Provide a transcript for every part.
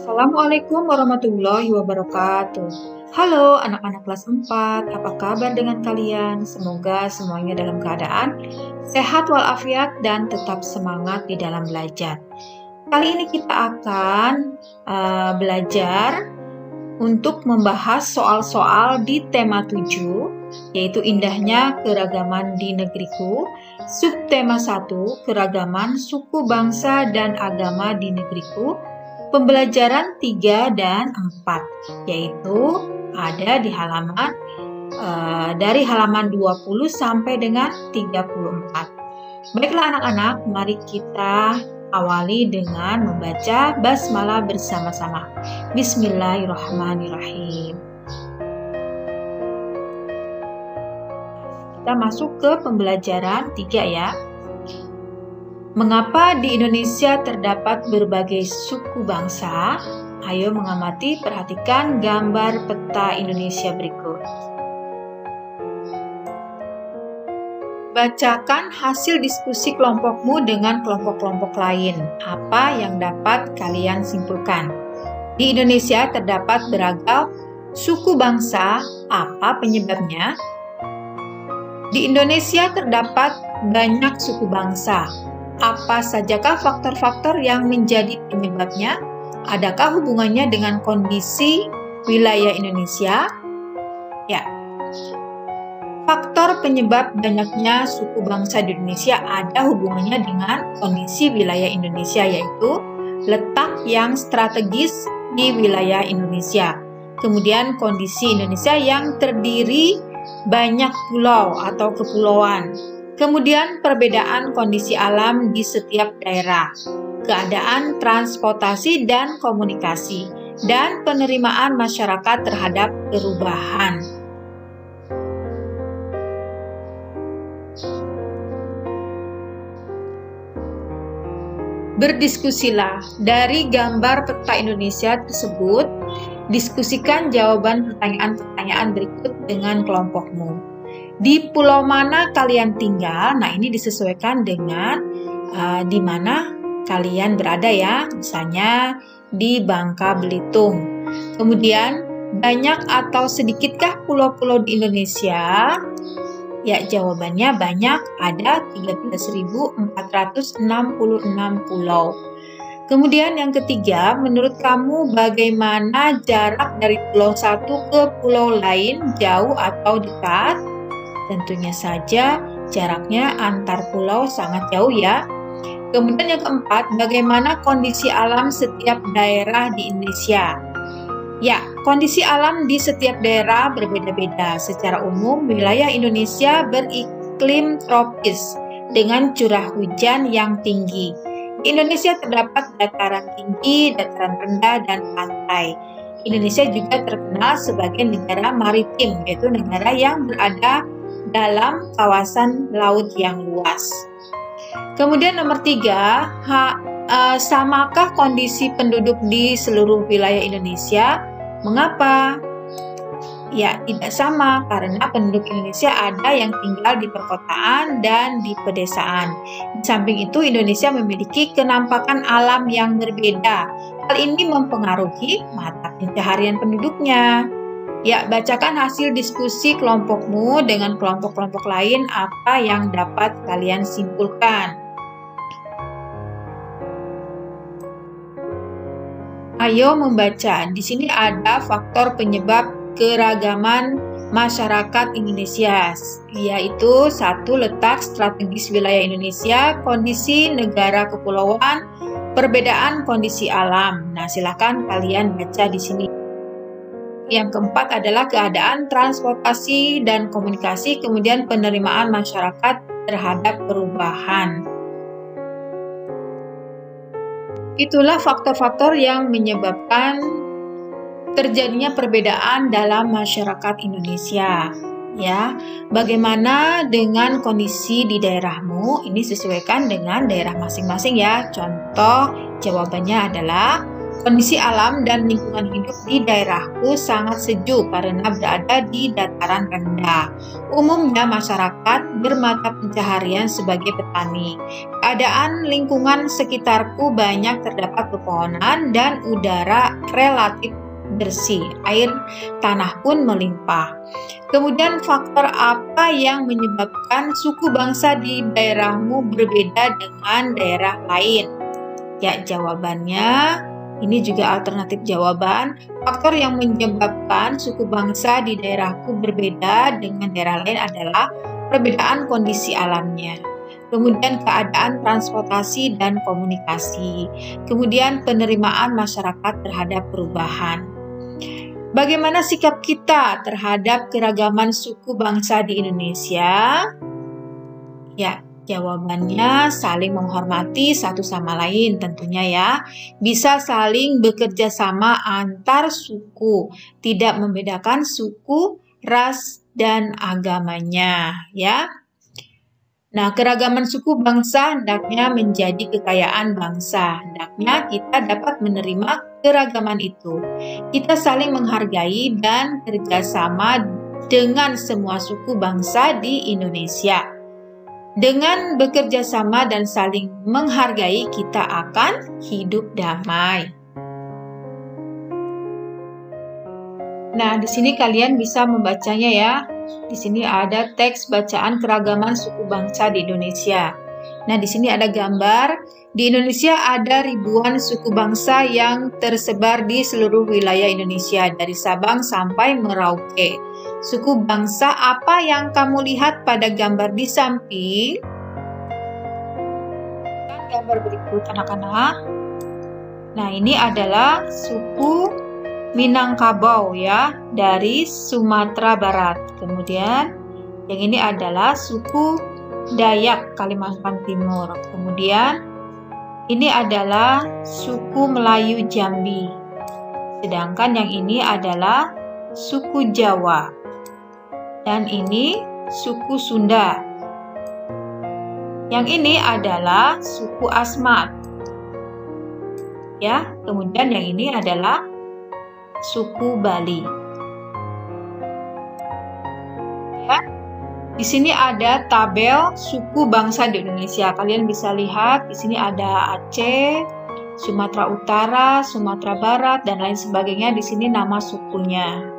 Assalamualaikum warahmatullahi wabarakatuh. Halo anak-anak kelas 4, apa kabar dengan kalian? Semoga semuanya dalam keadaan sehat walafiat dan tetap semangat di dalam belajar. Kali ini kita akan belajar untuk membahas soal-soal di tema 7, yaitu indahnya keragaman di negeriku. Subtema 1, keragaman suku bangsa dan agama di negeriku. Pembelajaran 3 dan 4, yaitu ada di halaman dari halaman 20 sampai dengan 34. Baiklah anak-anak, mari kita awali dengan membaca basmalah bersama-sama. Bismillahirrahmanirrahim. Kita masuk ke pembelajaran 3 ya. Mengapa di Indonesia terdapat berbagai suku bangsa? Ayo mengamati, perhatikan gambar peta Indonesia berikut. Bacakan hasil diskusi kelompokmu dengan kelompok-kelompok lain. Apa yang dapat kalian simpulkan? Di Indonesia terdapat beragam suku bangsa. Apa penyebabnya? Di Indonesia terdapat banyak suku bangsa. Apa sajakah faktor-faktor yang menjadi penyebabnya? Adakah hubungannya dengan kondisi wilayah Indonesia? Ya. Faktor penyebab banyaknya suku bangsa di Indonesia ada hubungannya dengan kondisi wilayah Indonesia, yaitu letak yang strategis di wilayah Indonesia. Kemudian kondisi Indonesia yang terdiri banyak pulau atau kepulauan. Kemudian perbedaan kondisi alam di setiap daerah, keadaan transportasi dan komunikasi, dan penerimaan masyarakat terhadap perubahan. Berdiskusilah. Dari gambar peta Indonesia tersebut, diskusikan jawaban pertanyaan-pertanyaan berikut dengan kelompokmu. Di pulau mana kalian tinggal? Nah, ini disesuaikan dengan di mana kalian berada ya. Misalnya di Bangka Belitung. Kemudian, banyak atau sedikitkah pulau-pulau di Indonesia? Ya, jawabannya banyak, ada 13.466 pulau. Kemudian yang ketiga, menurut kamu bagaimana jarak dari pulau satu ke pulau lain, jauh atau dekat? Tentunya saja jaraknya antar pulau sangat jauh ya. Kemudian yang keempat, bagaimana kondisi alam setiap daerah di Indonesia? Ya, kondisi alam di setiap daerah berbeda-beda. Secara umum, wilayah Indonesia beriklim tropis dengan curah hujan yang tinggi. Di Indonesia terdapat dataran tinggi, dataran rendah, dan pantai. Indonesia juga terkenal sebagai negara maritim, yaitu negara yang berada dalam kawasan laut yang luas. Kemudian nomor 3, samakah kondisi penduduk di seluruh wilayah Indonesia? Mengapa? Ya, tidak sama karena penduduk Indonesia ada yang tinggal di perkotaan dan di pedesaan. Di samping itu, Indonesia memiliki kenampakan alam yang berbeda. Hal ini mempengaruhi mata pencaharian penduduknya. Ya, bacakan hasil diskusi kelompokmu dengan kelompok-kelompok lain, apa yang dapat kalian simpulkan. Ayo membaca. Di sini ada faktor penyebab keragaman masyarakat Indonesia, yaitu 1. Letak strategis wilayah Indonesia, kondisi negara kepulauan, perbedaan kondisi alam. Nah, silakan kalian baca di sini. Yang keempat adalah keadaan transportasi dan komunikasi, kemudian penerimaan masyarakat terhadap perubahan. Itulah faktor-faktor yang menyebabkan terjadinya perbedaan dalam masyarakat Indonesia. Ya, bagaimana dengan kondisi di daerahmu? Ini sesuaikan dengan daerah masing-masing ya. Contoh jawabannya adalah Kondisi alam dan lingkungan hidup di daerahku sangat sejuk karena berada di dataran rendah. Umumnya masyarakat bermata pencaharian sebagai petani. Keadaan lingkungan sekitarku banyak terdapat pepohonan dan udara relatif bersih. Air tanah pun melimpah. Kemudian faktor apa yang menyebabkan suku bangsa di daerahmu berbeda dengan daerah lain? Ya, jawabannya ini juga alternatif jawaban. Faktor yang menyebabkan suku bangsa di daerahku berbeda dengan daerah lain adalah perbedaan kondisi alamnya. Kemudian keadaan transportasi dan komunikasi. Kemudian penerimaan masyarakat terhadap perubahan. Bagaimana sikap kita terhadap keragaman suku bangsa di Indonesia? Ya, jawabannya saling menghormati satu sama lain tentunya ya. Bisa saling bekerja sama antar suku, tidak membedakan suku, ras, dan agamanya ya. Nah, keragaman suku bangsa hendaknya menjadi kekayaan bangsa. Hendaknya kita dapat menerima keragaman itu. Kita saling menghargai dan kerjasama dengan semua suku bangsa di Indonesia. Dengan bekerja sama dan saling menghargai, kita akan hidup damai. Nah, di sini kalian bisa membacanya ya. Di sini ada teks bacaan keragaman suku bangsa di Indonesia. Nah, di sini ada gambar. Di Indonesia ada ribuan suku bangsa yang tersebar di seluruh wilayah Indonesia, dari Sabang sampai Merauke. Suku bangsa apa yang kamu lihat pada gambar di samping? Gambar berikut anak-anak. Nah, ini adalah suku Minangkabau ya, dari Sumatera Barat. Kemudian yang ini adalah suku Dayak Kalimantan Timur. Kemudian ini adalah suku Melayu Jambi. Sedangkan yang ini adalah suku Jawa. Dan ini suku Sunda. Yang ini adalah suku Asmat. Ya, kemudian yang ini adalah suku Bali. Ya, di sini ada tabel suku bangsa di Indonesia. Kalian bisa lihat di sini ada Aceh, Sumatera Utara, Sumatera Barat, dan lain sebagainya. Di sini nama sukunya.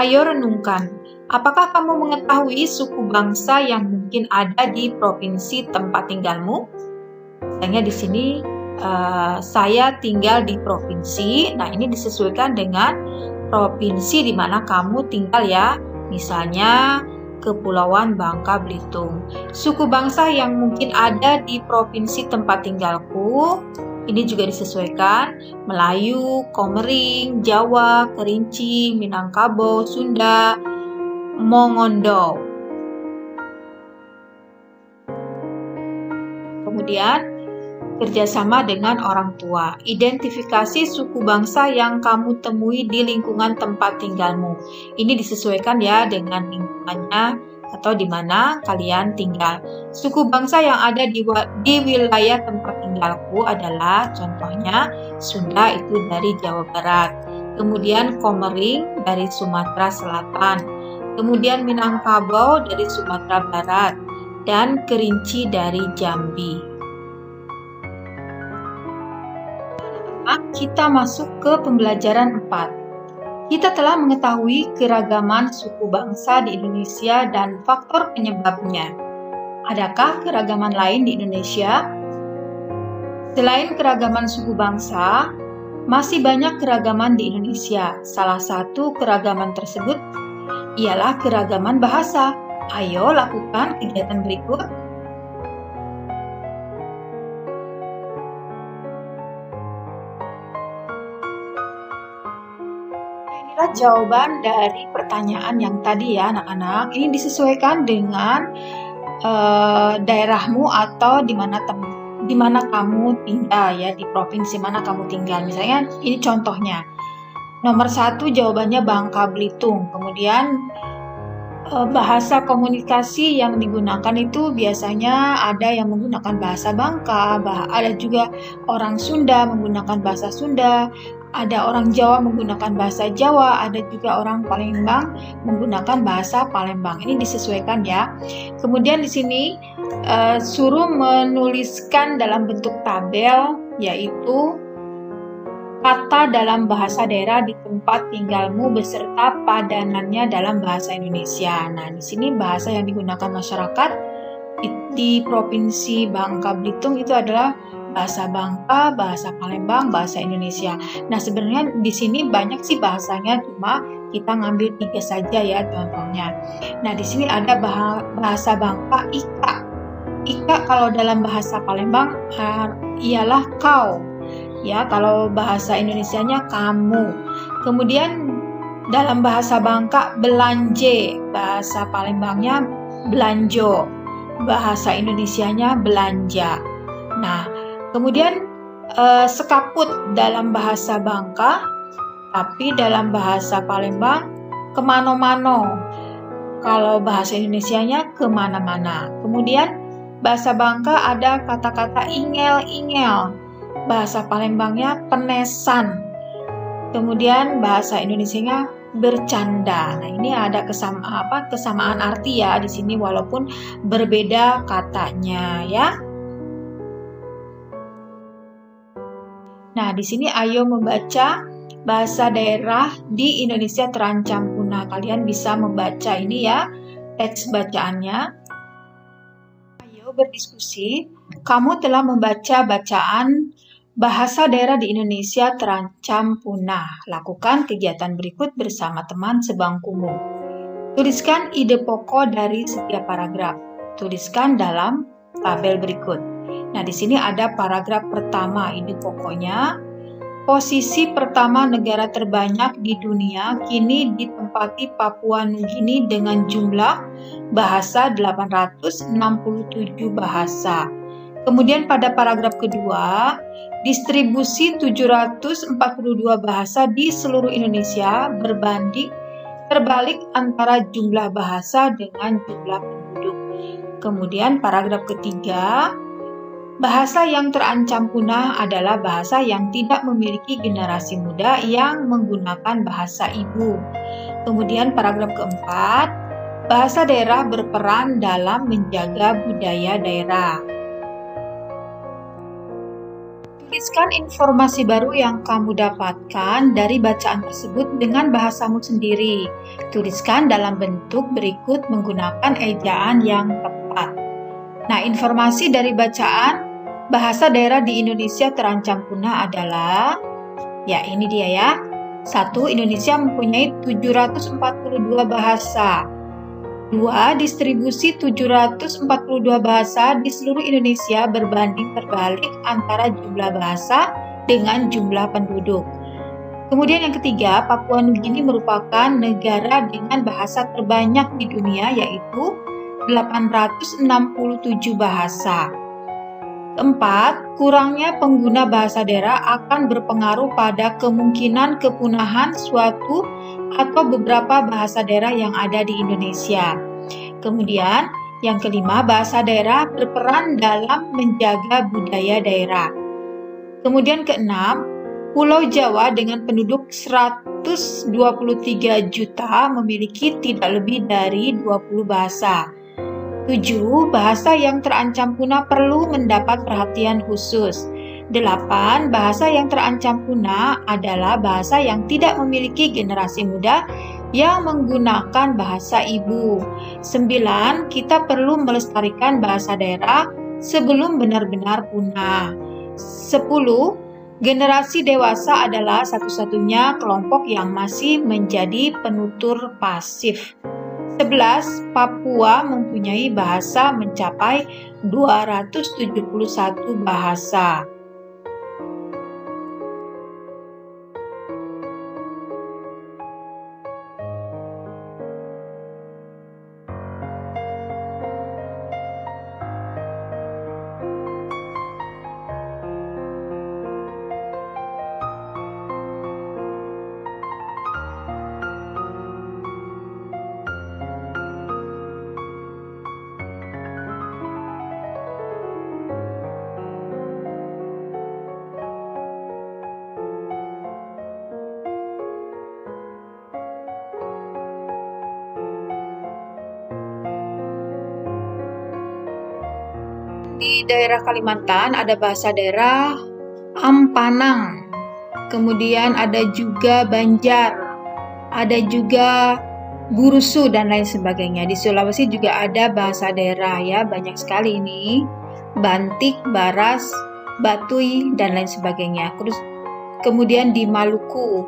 Ayo renungkan, apakah kamu mengetahui suku bangsa yang mungkin ada di provinsi tempat tinggalmu? Misalnya di sini saya tinggal di provinsi. Nah, ini disesuaikan dengan provinsi di mana kamu tinggal ya. Misalnya Kepulauan Bangka Belitung. Suku bangsa yang mungkin ada di provinsi tempat tinggalku ini juga disesuaikan Melayu, Komering, Jawa, Kerinci, Minangkabau, Sunda, Mongondo. Kemudian, kerjasama dengan orang tua. Identifikasi suku bangsa yang kamu temui di lingkungan tempat tinggalmu. Ini disesuaikan ya dengan lingkungannya atau di mana kalian tinggal. Suku bangsa yang ada di wilayah tempat tinggalku adalah contohnya Sunda itu dari Jawa Barat, kemudian Komering dari Sumatera Selatan, kemudian Minangkabau dari Sumatera Barat, dan Kerinci dari Jambi. Kita masuk ke pembelajaran 4. Kita telah mengetahui keragaman suku bangsa di Indonesia dan faktor penyebabnya. Adakah keragaman lain di Indonesia? Selain keragaman suku bangsa, masih banyak keragaman di Indonesia. Salah satu keragaman tersebut ialah keragaman bahasa. Ayo lakukan kegiatan berikut. Inilah jawaban dari pertanyaan yang tadi ya anak-anak. Ini disesuaikan dengan daerahmu atau di di mana kamu tinggal ya, di provinsi mana kamu tinggal. Misalnya ini contohnya. Nomor 1 jawabannya Bangka Belitung. Kemudian bahasa komunikasi yang digunakan itu biasanya ada yang menggunakan bahasa Bangka, ada juga orang Sunda menggunakan bahasa Sunda, ada orang Jawa menggunakan bahasa Jawa, ada juga orang Palembang menggunakan bahasa Palembang. Ini disesuaikan ya. Kemudian di sini suruh menuliskan dalam bentuk tabel, yaitu kata dalam bahasa daerah di tempat tinggalmu beserta padanannya dalam bahasa Indonesia. Nah, di sini bahasa yang digunakan masyarakat di Provinsi Bangka Belitung itu adalah bahasa Bangka, bahasa Palembang, bahasa Indonesia. Nah, sebenarnya di sini banyak sih bahasanya, cuma kita ngambil 3 saja ya contohnya. Nah, di sini ada bahasa Bangka Ika. Ika kalau dalam bahasa Palembang ialah kau. Ya, kalau bahasa Indonesianya kamu. Kemudian dalam bahasa Bangka belanje, bahasa Palembangnya belanjo, bahasa Indonesianya belanja. Nah, kemudian sekaput dalam bahasa Bangka, tapi dalam bahasa Palembang kemano-mano. Kalau bahasa Indonesianya kemana-mana. Kemudian bahasa Bangka ada kata-kata ingel-ingel. Bahasa Palembangnya penesan. Kemudian bahasa Indonesianya bercanda. Nah, ini ada kesamaan arti ya di sini walaupun berbeda katanya ya. Nah, di sini ayo membaca bahasa daerah di Indonesia terancam punah. Kalian bisa membaca ini ya, teks bacaannya. Ayo berdiskusi. Kamu telah membaca bacaan bahasa daerah di Indonesia terancam punah. Lakukan kegiatan berikut bersama teman sebangkumu. Tuliskan ide pokok dari setiap paragraf. Tuliskan dalam tabel berikut. Nah, di sini ada paragraf pertama, ide pokoknya. Posisi pertama negara terbanyak di dunia kini ditempati Papua Nugini dengan jumlah bahasa 867 bahasa. Kemudian pada paragraf kedua, distribusi 742 bahasa di seluruh Indonesia terbalik antara jumlah bahasa dengan jumlah penduduk. Kemudian paragraf ketiga, bahasa yang terancam punah adalah bahasa yang tidak memiliki generasi muda yang menggunakan bahasa ibu. Kemudian paragraf keempat, bahasa daerah berperan dalam menjaga budaya daerah. Tuliskan informasi baru yang kamu dapatkan dari bacaan tersebut dengan bahasamu sendiri. Tuliskan dalam bentuk berikut menggunakan ejaan yang tepat. Nah, informasi dari bacaan bahasa daerah di Indonesia terancam punah adalah, ya ini dia ya. 1. Indonesia mempunyai 742 bahasa. 2. Distribusi 742 bahasa di seluruh Indonesia berbanding terbalik antara jumlah bahasa dengan jumlah penduduk. Kemudian yang ketiga, Papua Nugini merupakan negara dengan bahasa terbanyak di dunia, yaitu 867 bahasa. Keempat, kurangnya pengguna bahasa daerah akan berpengaruh pada kemungkinan kepunahan suatu atau beberapa bahasa daerah yang ada di Indonesia. Kemudian, yang kelima, bahasa daerah berperan dalam menjaga budaya daerah. Kemudian keenam, Pulau Jawa dengan penduduk 123 juta memiliki tidak lebih dari 20 bahasa. 7. Bahasa yang terancam punah perlu mendapat perhatian khusus. 8. Bahasa yang terancam punah adalah bahasa yang tidak memiliki generasi muda yang menggunakan bahasa ibu. 9. Kita perlu melestarikan bahasa daerah sebelum benar-benar punah. 10. Generasi dewasa adalah satu-satunya kelompok yang masih menjadi penutur pasif. 11. Papua mempunyai bahasa mencapai 271 bahasa. di daerah Kalimantan ada bahasa daerah Ampanang, kemudian ada juga Banjar, ada juga Gurusu dan lain sebagainya. Di Sulawesi juga ada bahasa daerah ya, banyak sekali ini. Bantik, Baras, Batui dan lain sebagainya. Kemudian di Maluku,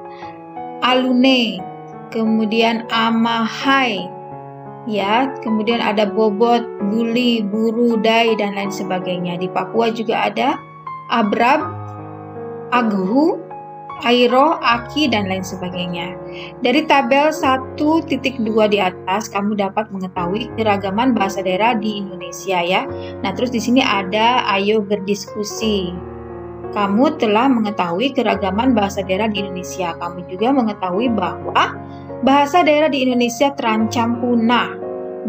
Alune, kemudian Amahai, ya, kemudian ada Bobot, Buli, Buru, Dai dan lain sebagainya. Di Papua juga ada Abrab, Aghu, Airo, Aki dan lain sebagainya. Dari tabel 1.2 di atas kamu dapat mengetahui keragaman bahasa daerah di Indonesia ya. Nah, terus di sini ada ayo berdiskusi. Kamu telah mengetahui keragaman bahasa daerah di Indonesia. Kamu juga mengetahui bahwa bahasa daerah di Indonesia terancam punah.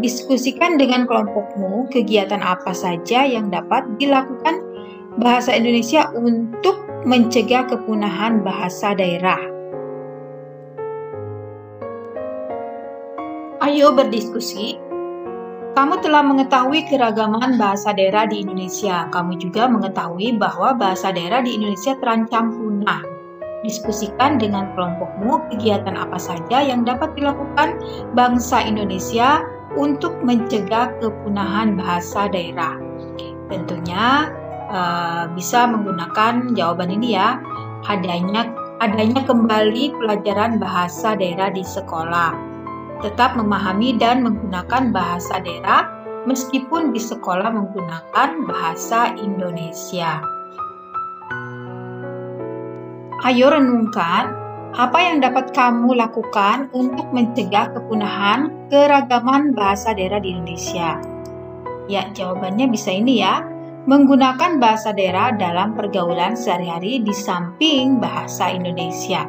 Diskusikan dengan kelompokmu kegiatan apa saja yang dapat dilakukan bahasa Indonesia untuk mencegah kepunahan bahasa daerah. Ayo berdiskusi. Kamu telah mengetahui keragaman bahasa daerah di Indonesia. Kamu juga mengetahui bahwa bahasa daerah di Indonesia terancam punah. Diskusikan dengan kelompokmu kegiatan apa saja yang dapat dilakukan bangsa Indonesia untuk mencegah kepunahan bahasa daerah. Tentunya bisa menggunakan jawaban ini ya. Adanya kembali pelajaran bahasa daerah di sekolah. Tetap memahami dan menggunakan bahasa daerah meskipun di sekolah menggunakan bahasa Indonesia. Ayo renungkan apa yang dapat kamu lakukan untuk mencegah kepunahan keragaman bahasa daerah di Indonesia. Ya, jawabannya bisa ini ya. Menggunakan bahasa daerah dalam pergaulan sehari-hari di samping bahasa Indonesia.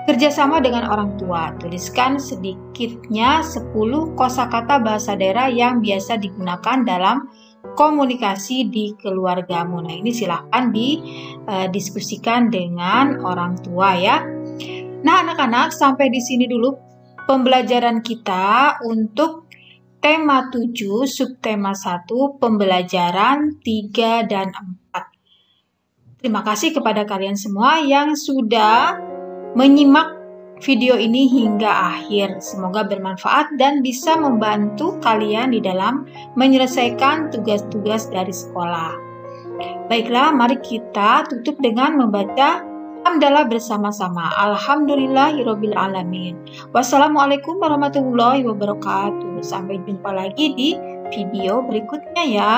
Kerjasama dengan orang tua, tuliskan sedikitnya 10 kosakata bahasa daerah yang biasa digunakan dalam komunikasi di keluargamu. Nah, ini silahkan didiskusikan dengan orang tua ya. Nah, anak-anak, sampai di sini dulu pembelajaran kita untuk tema 7, subtema 1, pembelajaran 3 dan 4. Terima kasih kepada kalian semua yang sudah menyimak video ini hingga akhir. Semoga bermanfaat dan bisa membantu kalian di dalam menyelesaikan tugas-tugas dari sekolah. Baiklah, mari kita tutup dengan membaca hamdalah bersama-sama. Alhamdulillahirabbil alamin. Wassalamualaikum warahmatullahi wabarakatuh. Sampai jumpa lagi di video berikutnya ya.